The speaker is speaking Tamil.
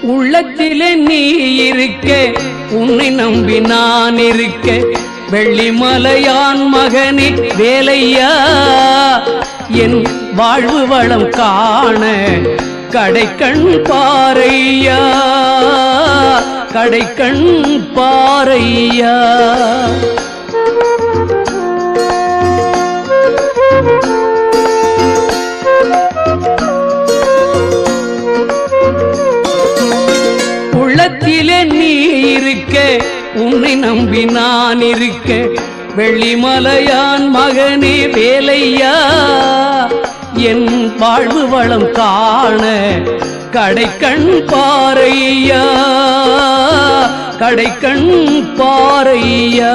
உள்ளத்திலே நீ இருக்க உன்னை நம்பி நான் இருக்க வெள்ளிமலையான் மகனே வேலையா என் வாழ்வு வளம் காண கடைக்கண் பாரையா கடைக்கண் பாரையா. உள்ளத்திலே நீ இருக்க உன்னை நம்பி நான் இருக்க வெள்ளிமலையான் மகனே வேலையா என் வாழ்வு வளம் காண கடைக்கண் பாரையா கடைக்கண் பாரையா.